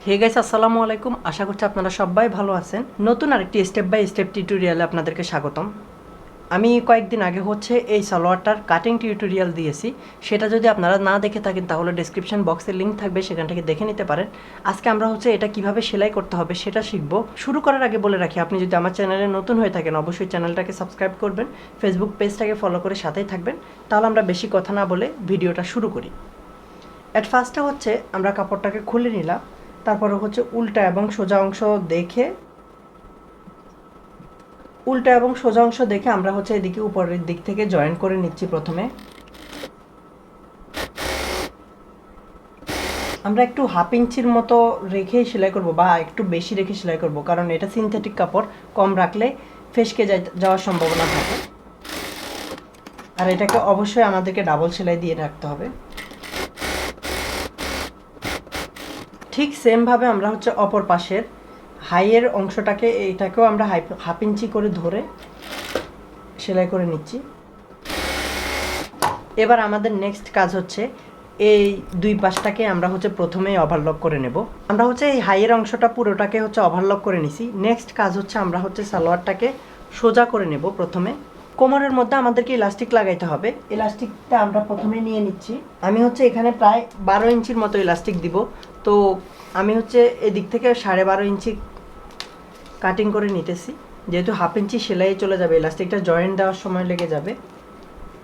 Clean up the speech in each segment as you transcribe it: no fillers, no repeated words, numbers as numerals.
Hey guys, আসসালামু আলাইকুম। আশা করছি আপনারা সবাই ভালো আছেন। নতুন আরেকটি স্টেপ বাই স্টেপ টিউটোরিয়ালে আপনাদেরকে স্বাগতম। আমি কয়েকদিন আগে এই সালোয়ারটার কাটিং টিউটোরিয়াল দিয়েছি। সেটা যদি আপনারা না দেখে থাকেন তাহলে ডেসক্রিপশন বক্সে লিঙ্ক থাকবে, সেখান থেকে দেখে নিতে পারেন। আজকে আমরা এটা কিভাবে সেলাই করতে হবে সেটা শিখব। শুরু করার আগে বলে রাখি, আপনি যদি আমার চ্যানেলে নতুন হয়ে থাকেন অবশ্যই চ্যানেলটাকে সাবস্ক্রাইব করবেন, ফেসবুক পেজটাকে ফলো করে সাথেই থাকবেন। তাহলে আমরা বেশি কথা না বলে ভিডিওটা শুরু করি। অ্যাট ফার্স্টে আমরা কাপড়টাকে খুলে নিলাম। তারপরে উল্টা এবং সোজা অংশ দেখে আমরা এদিকে উপরের দিক থেকে জয়েন করে নিচ্ছি। প্রথমে আমরা একটু হাফ ইঞ্চির মতো রেখেই সেলাই করব, বা একটু বেশি রেখে সেলাই করব, কারণ এটা সিনথেটিক কাপড়, কম রাখলে ফেসকে যাওয়ার সম্ভাবনা থাকে। আর এটাকে অবশ্যই আমাদেরকে ডাবল সেলাই দিয়ে রাখতে হবে। ঠিক সেমভাবে আমরা অপর পাশের হাইয়ের অংশটাকে এটাকেও আমরা হাফ ইঞ্চি করে ধরে সেলাই করে নিচ্ছি। এবার আমাদের নেক্সট কাজ এই দুই পাশটাকে আমরা প্রথমেই ওভারলক করে নেব। আমরা এই হাইয়ের অংশটা পুরোটাকে ওভারলক করে নিছি। নেক্সট কাজ আমরা সালোয়ারটাকে সোজা করে নেব। প্রথমে কোমরের মধ্যে আমাদেরকে ইলাস্টিক লাগাইতে হবে। ইলাস্টিকটা আমরা প্রথমে নিয়ে নিচ্ছি। আমি এখানে প্রায় 12 ইঞ্চির মতো ইলাস্টিক দিব। তো আমি এদিক থেকে 12.5 ইঞ্চি কাটিং করে নিতেছি, যেহেতু হাফ ইঞ্চি সেলাই চলে যাবে, ইলাস্টিকটা জয়েন্ট দেওয়ার সময় লেগে যাবে।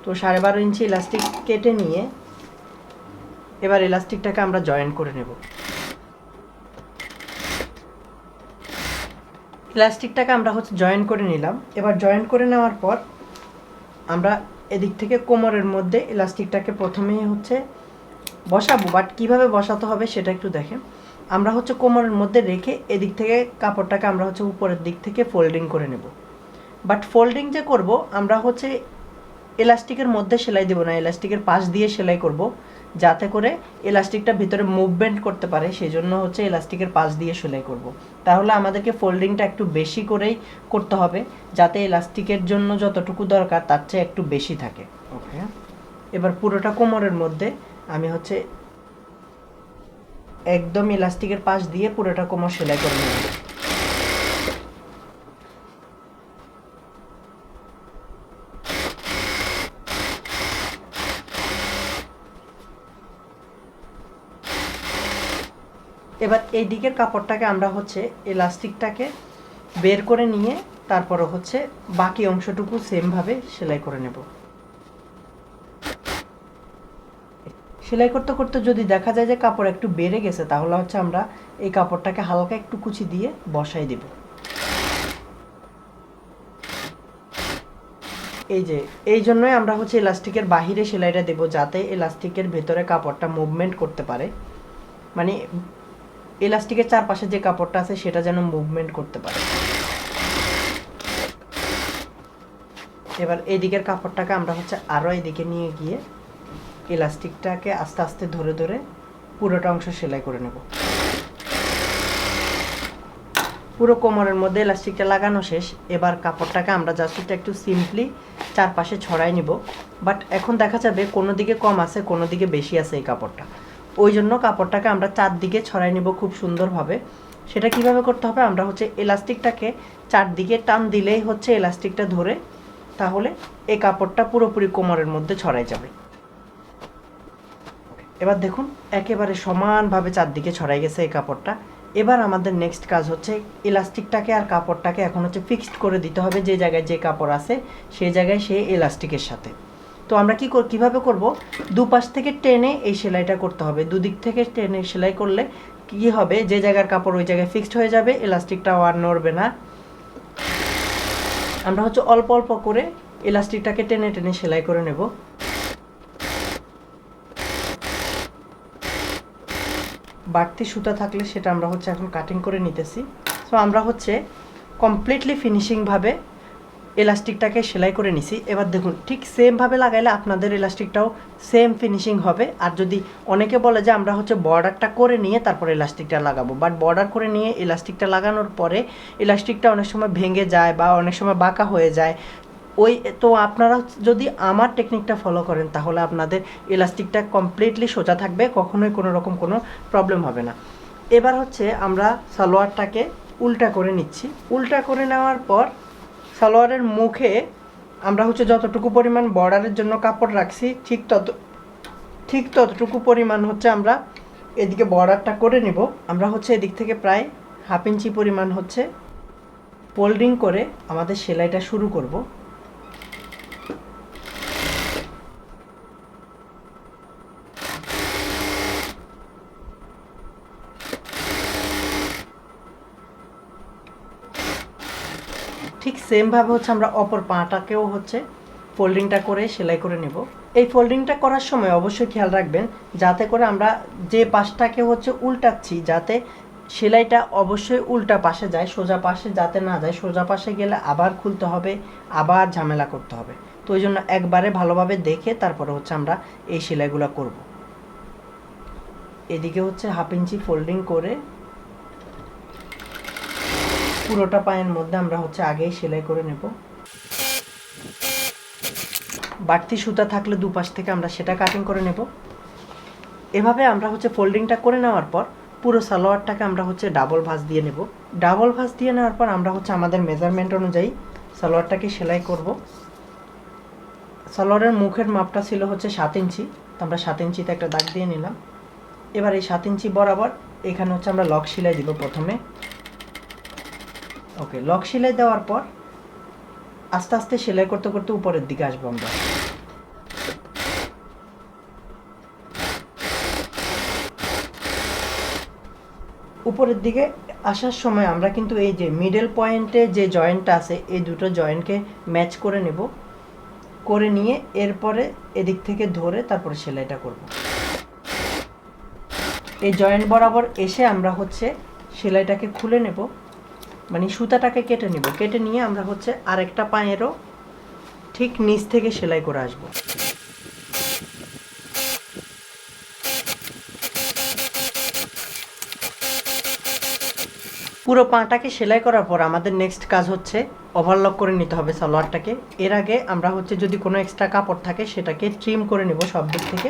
তো 12.5 ইঞ্চি ইলাস্টিক কেটে নিয়ে এবার ইলাস্টিকটাকে আমরা জয়েন করে নেব। ইলাস্টিকটাকে আমরা জয়েন করে নিলাম। এবার জয়েন করে নেওয়ার পর আমরা এদিক থেকে কোমরের মধ্যে ইলাস্টিকটাকে প্রথমেই বসাবো, বাট কিভাবে বসাতে হবে সেটা একটু দেখেন। আমরা কোমরের মধ্যে রেখে এদিক থেকে কাপড়টাকে আমরা উপরের দিক থেকে ফোল্ডিং করে নেব। বাট ফোল্ডিং যে করব, আমরা এলাস্টিকের মধ্যে সেলাই দেব না, এলাস্টিকের পাশ দিয়ে সেলাই করব, যাতে করে এলাস্টিকটা ভিতরে মুভমেন্ট করতে পারে। সেই জন্য এলাস্টিকের পাশ দিয়ে সেলাই করব। তাহলে আমাদেরকে ফোল্ডিংটা একটু বেশি করেই করতে হবে, যাতে এলাস্টিকের জন্য যতটুকু দরকার তার চেয়ে একটু বেশি থাকে। ওকে, এবার পুরোটা কোমরের মধ্যে আমি একদম ইলাস্টিকের পাশ দিয়ে পুরোটা কোমর সেলাই করে নেব। এবার এই দিকের কাপড়টাকে আমরা ইলাস্টিকটাকে বের করে নিয়ে তারপরে বাকি অংশটুকু সেমভাবে সেলাই করে নেব। সেলাই করতে করতে যদি দেখা যায় যে কাপড় একটু বেড়ে গেছে, তাহলে আমরা এই কাপড়টাকে হালকা একটু কুচি দিয়ে বসাই দেব। এই জন্যই আমরা ইলাস্টিকের বাহিরে সেলাইটা দেব, যাতে ইলাস্টিকের ভেতরে কাপড়টা মুভমেন্ট করতে পারে, মানে ইলাস্টিকের চারপাশে যে কাপড়টা আছে সেটা যেন মুভমেন্ট করতে পারে। এবার এই দিকের কাপড়টাকে আমরা আরও এদিকে নিয়ে গিয়ে ইলাস্টিকটাকে আস্তে আস্তে ধরে ধরে পুরোটা অংশ সেলাই করে নেব। পুরো কোমরের মধ্যে ইলাস্টিকটা লাগানো শেষ। এবার কাপড়টাকে আমরা জাস্ট একটু সিম্পলি চারপাশে ছড়াই নিব। বাট এখন দেখা যাবে কোনো দিকে কম আছে, কোনো দিকে বেশি আছে এই কাপড়টা। ওই জন্য কাপড়টাকে আমরা চারদিকে ছড়াই নিব খুব সুন্দরভাবে। সেটা কিভাবে করতে হবে, আমরা ইলাস্টিকটাকে চারদিকে টান দিলেই ইলাস্টিকটা ধরে, তাহলে এই কাপড়টা পুরোপুরি কোমরের মধ্যে ছড়াই যাবে। এবার দেখুন একেবারে সমানভাবে চারদিকে ছড়াই গেছে এই কাপড়টা। এবার আমাদের নেক্সট কাজ ইলাস্টিকটাকে আর কাপড়টাকে এখন ফিক্সড করে দিতে হবে। যে জায়গায় যে কাপড় আছে সেই জায়গায় সেই ইলাস্টিকের সাথে। তো আমরা কিভাবে করব, দুপাশ থেকে টেনে এই সেলাইটা করতে হবে। দুদিক থেকে টেনে সেলাই করলে কি হবে, যে জায়গার কাপড় ওই জায়গায় ফিক্সড হয়ে যাবে, ইলাস্টিকটাও আর নড়বে না। আমরা অল্প অল্প করে ইলাস্টিকটাকে টেনে টেনে সেলাই করে নেব। বাড়তি সুতা থাকলে সেটা আমরা এখন কাটিং করে নিতেছি। সো আমরা কমপ্লিটলি ফিনিশিংভাবে ইলাস্টিকটাকে সেলাই করে নিছি। এবার দেখুন ঠিক সেমভাবে লাগাইলে আপনাদের ইলাস্টিকটাও সেম ফিনিশিং হবে। আর যদি অনেকে বলে যে আমরা বর্ডারটা করে নিয়ে তারপরে ইলাস্টিকটা লাগাবো, বাট বর্ডার করে নিয়ে ইলাস্টিকটা লাগানোর পরে ইলাস্টিকটা অনেক সময় ভেঙে যায় বা অনেক সময় বাঁকা হয়ে যায়। তো আপনারা যদি আমার টেকনিকটা ফলো করেন তাহলে আপনাদের ইলাস্টিকটা কমপ্লিটলি সোজা থাকবে, কখনোই কোনো রকম কোনো প্রবলেম হবে না। এবার হচ্ছে আমরা সালোয়ারটাকে উল্টা করে নিচ্ছি। উল্টা করে নেওয়ার পর সালোয়ারের মুখে আমরা হচ্ছে যতটুকু পরিমাণ বর্ডারের জন্য কাপড় রাখছি ঠিক ততটুকু পরিমাণ হচ্ছে আমরা এদিকে বর্ডারটা করে নিব। আমরা হচ্ছে এদিক থেকে প্রায় 1/2 ইঞ্চি পরিমাণ হচ্ছে ফোল্ডিং করে আমাদের সেলাইটা শুরু করব। ঠিক সেমভাবে হচ্ছে আমরা অপর পাটাকেও হচ্ছে ফোল্ডিংটা করে সেলাই করে নেব। এই ফোল্ডিংটা করার সময় অবশ্যই খেয়াল রাখবেন যাতে করে আমরা যে পাশটাকে হচ্ছে উল্টাচ্ছি যাতে সেলাইটা অবশ্যই উল্টা পাশে যায়, সোজা পাশে যাতে না যায়। সোজা পাশে গেলে আবার খুলতে হবে, আবার ঝামেলা করতে হবে। তো ওই জন্য একবারে ভালোভাবে দেখে তারপরে হচ্ছে আমরা এই সেলাইগুলো করব। এদিকে হচ্ছে 1/2 ইঞ্চি ফোল্ডিং করে পুরোটা পায়ের মধ্যে আমরা হচ্ছে আগেই সেলাই করে নেব। বাড়তি সুতা থাকলে দুপাশ থেকে আমরা সেটা কাটিং করে নেব। এভাবে আমরা হচ্ছে ফোল্ডিংটা করে নেওয়ার পর পুরো সালোয়ারটাকে আমরা হচ্ছে ডাবল ভাঁজ দিয়ে নেব। ডাবল ভাঁজ দিয়ে নেওয়ার পর আমরা হচ্ছে আমাদের মেজারমেন্ট অনুযায়ী সালোয়ারটাকে সেলাই করব। সালোয়ারের মুখের মাপটা ছিল হচ্ছে 7 ইঞ্চি, তো আমরা 7 ইঞ্চিতে একটা দাগ দিয়ে নিলাম। এবার এই 7 ইঞ্চি বরাবর এখানে হচ্ছে আমরা লক সেলাই দিব প্রথমে। ওকে, লক সেলাই দেওয়ার পর আস্তে আস্তে সেলাই করতে করতে উপরের দিকে আসবো আমরা। উপরের দিকে আসার সময় আমরা কিন্তু এই যে মিডল পয়েন্টে যে জয়েন্টটা আছে এই দুটো জয়েন্টকে ম্যাচ করে নেব। করে নিয়ে এরপরে এদিক থেকে ধরে তারপরে সেলাইটা করব। এই জয়েন্ট বরাবর এসে আমরা হচ্ছে সেলাইটাকে খুলে নেব, মানে সুতাটাকে কেটে নেব। কেটে নিয়ে আমরা হচ্ছে আরেকটা পায়েরও ঠিক নিচ থেকে সেলাই করে আসব। পুরো পাটাকে সেলাই করার পর আমাদের নেক্সট কাজ হচ্ছে ওভারলক করে নিতে হবে সালোয়ারটাকে। এর আগে আমরা হচ্ছে যদি কোনো এক্সট্রা কাপড় থাকে সেটাকে ট্রিম করে নেব সব দিক থেকে।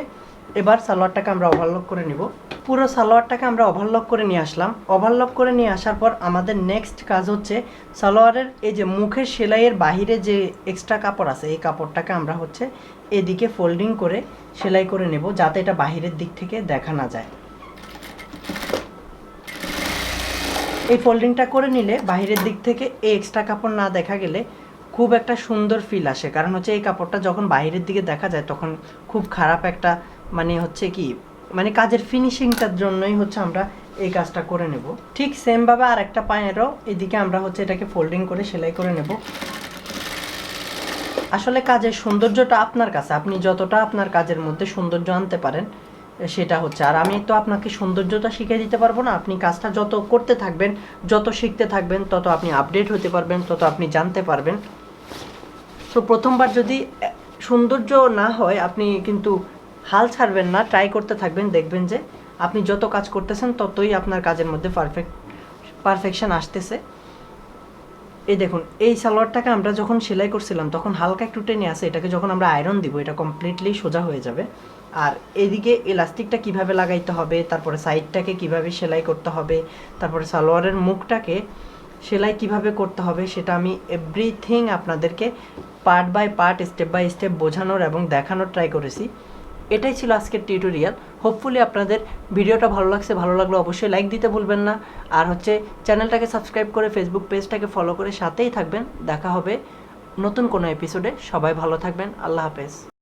এবার সালোয়ারটাকে আমরা ওভারলক করে নেব। পুরো সালোয়ারটাকে আমরা ওভারলক করে নিয়ে আসলাম। ওভারলক করে নিয়ে আসার পর আমাদের নেক্সট কাজ হচ্ছে সালোয়ারের এই যে মুখের সেলাইয়ের বাহিরে যে এক্সট্রা কাপড় আছে এই কাপড়টাকে আমরা হচ্ছে এদিকে ফোল্ডিং করে সেলাই করে নেব যাতে এটা বাহিরের দিক থেকে দেখা না যায়। এই ফোল্ডিংটা করে নিলে বাহিরের দিক থেকে এই এক্সট্রা কাপড় না দেখা গেলে খুব একটা সুন্দর ফিল আসে। কারণ হচ্ছে এই কাপড়টা যখন বাহিরের দিকে দেখা যায় তখন খুব খারাপ একটা মানে হচ্ছে কি মানে কাজের ফিনিশিংটার জন্যই হচ্ছে আমরা এই কাজটা করে নেব। ঠিক সেমভাবে আর একটা পায়েরও এদিকে আমরা হচ্ছে এটাকে ফোল্ডিং করে সেলাই করে নেব। আসলে কাজের সৌন্দর্যটা আপনার কাছে, আপনি যতটা আপনার কাজের মধ্যে সৌন্দর্য আনতে পারেন সেটা হচ্ছে। আর আমি তো আপনাকে সৌন্দর্যটা শিখিয়ে দিতে পারবো না। আপনি কাজটা যত করতে থাকবেন, যত শিখতে থাকবেন, তত আপনি আপডেট হতে পারবেন, তত আপনি জানতে পারবেন। তো প্রথমবার যদি সৌন্দর্য না হয় আপনি কিন্তু হাল ছাড়বেন না, ট্রাই করতে থাকবেন। দেখবেন যে আপনি যত কাজ করতেছেন ততই আপনার কাজের মধ্যে পারফেকশন আসতেছে। এই দেখুন, এই সালোয়ারটাকে আমরা যখন সেলাই করছিলাম তখন হালকা একটু টেনে আসে, এটাকে যখন আমরা আয়রন দিব এটা কমপ্লিটলি সোজা হয়ে যাবে। আর এদিকে ইলাস্টিকটা কিভাবে লাগাইতে হবে, তারপরে সাইডটাকে কিভাবে সেলাই করতে হবে, তারপরে সালোয়ারের মুখটাকে সেলাই কিভাবে করতে হবে সেটা আমি এভরিথিং আপনাদেরকে part by part step by step বোঝানোর এবং দেখানোর ট্রাই করেছি। এটাই ছিল আজকের টিউটোরিয়াল। হোপফুলি আপনাদের ভিডিওটা ভালো লাগছে। ভালো লাগলে অবশ্যই লাইক দিতে ভুলবেন না। আর হচ্ছে চ্যানেলটাকে সাবস্ক্রাইব করে ফেসবুক পেজটাকে ফলো করে সাথেই থাকবেন। দেখা হবে নতুন কোনো এপিসোডে। সবাই ভালো থাকবেন। আল্লাহ হাফেজ।